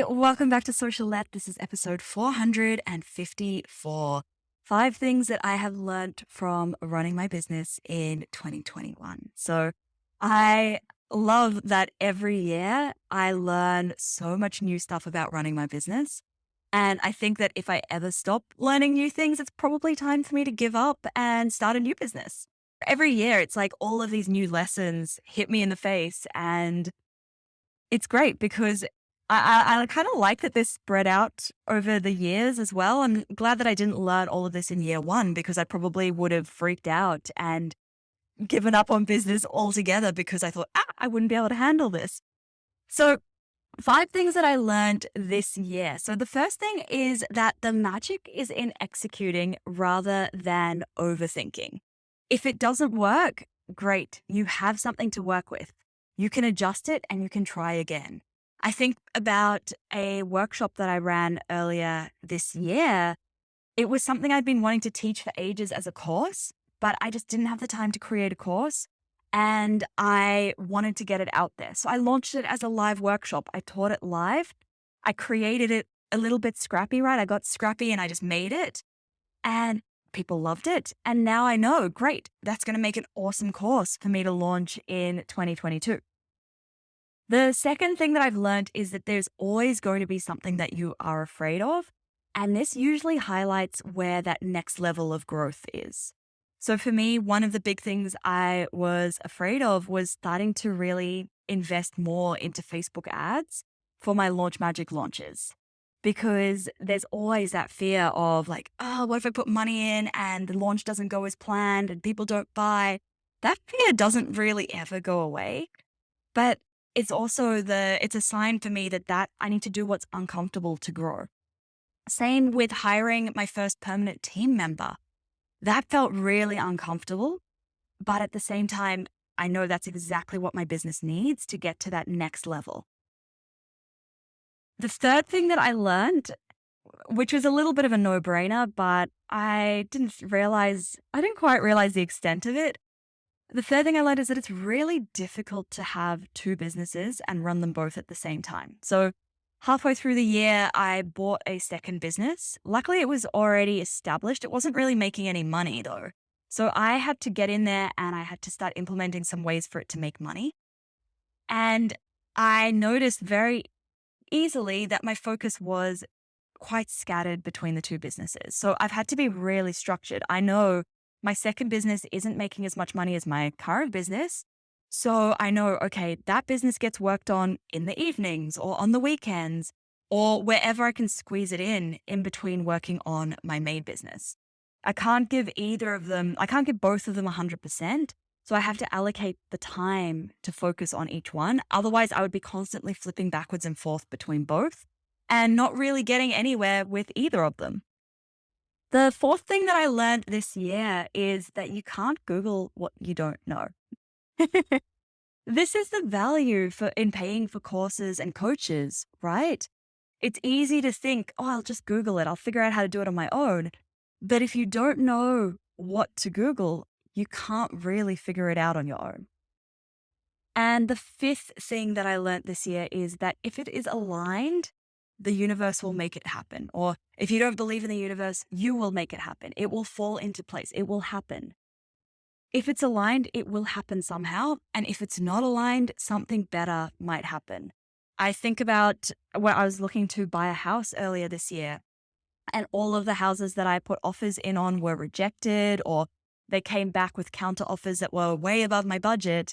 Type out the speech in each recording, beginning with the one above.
Hey, welcome back to Social Let. This is episode 454. 5 things that I have learned from running my business in 2021. So I love that every year I learn so much new stuff about running my business. And I think that if I ever stop learning new things, it's probably time for me to give up and start a new business. Every year, it's like all of these new lessons hit me in the face, and it's great because I kind of like that they're spread out over the years as well. I'm glad that I didn't learn all of this in year one because I probably would have freaked out and given up on business altogether because I thought, I wouldn't be able to handle this. So, 5 things that I learned this year. So, the first thing is that the magic is in executing rather than overthinking. If it doesn't work, great. You have something to work with. You can adjust it and you can try again. I think about a workshop that I ran earlier this year. It was something I'd been wanting to teach for ages as a course, but I just didn't have the time to create a course and I wanted to get it out there. So I launched it as a live workshop. I taught it live. I created it a little bit scrappy, right? I got scrappy and I just made it and people loved it. And now I know, great, that's going to make an awesome course for me to launch in 2022. The second thing that I've learned is that there's always going to be something that you are afraid of. And this usually highlights where that next level of growth is. So for me, one of the big things I was afraid of was starting to really invest more into Facebook ads for my Launch Magic launches. Because there's always that fear of like, oh, what if I put money in and the launch doesn't go as planned and people don't buy? That fear doesn't really ever go away. But it's a sign for me that I need to do what's uncomfortable to grow. Same with hiring my first permanent team member. That felt really uncomfortable, but at the same time, I know that's exactly what my business needs to get to that next level. The third thing that I learned, which was a little bit of a no-brainer, but I didn't quite realize the extent of it. The third thing I learned is that it's really difficult to have two businesses and run them both at the same time. So, halfway through the year, I bought a second business. Luckily, it was already established. It wasn't really making any money though. So, I had to get in there and I had to start implementing some ways for it to make money. And I noticed very easily that my focus was quite scattered between the two businesses. So I've had to be really structured. I know my second business isn't making as much money as my current business. So I know, okay, that business gets worked on in the evenings or on the weekends or wherever I can squeeze it in between working on my main business. I can't give both of them 100%. So I have to allocate the time to focus on each one. Otherwise, I would be constantly flipping backwards and forth between both and not really getting anywhere with either of them. The fourth thing that I learned this year is that you can't Google what you don't know. This is the value in paying for courses and coaches, right? It's easy to think, oh, I'll just Google it. I'll figure out how to do it on my own. But if you don't know what to Google, you can't really figure it out on your own. And the fifth thing that I learned this year is that if it is aligned, the universe will make it happen. Or if you don't believe in the universe, you will make it happen. It will fall into place. It will happen. If it's aligned, it will happen somehow. And if it's not aligned, something better might happen. I think about where I was looking to buy a house earlier this year, and all of the houses that I put offers in on were rejected, or they came back with counter offers that were way above my budget.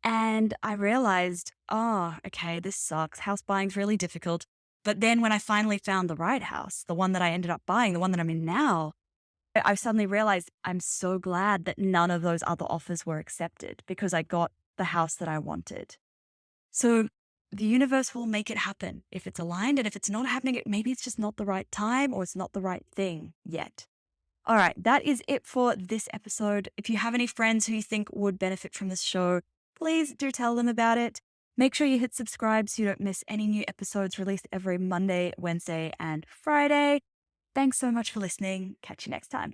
And I realized, oh, okay, this sucks. House buying's really difficult. But then when I finally found the right house, the one that I ended up buying, the one that I'm in now, I suddenly realized I'm so glad that none of those other offers were accepted because I got the house that I wanted. So the universe will make it happen if it's aligned. And if it's not happening, maybe it's just not the right time or it's not the right thing yet. All right, that is it for this episode. If you have any friends who you think would benefit from this show, please do tell them about it. Make sure you hit subscribe so you don't miss any new episodes released every Monday, Wednesday, and Friday. Thanks so much for listening. Catch you next time.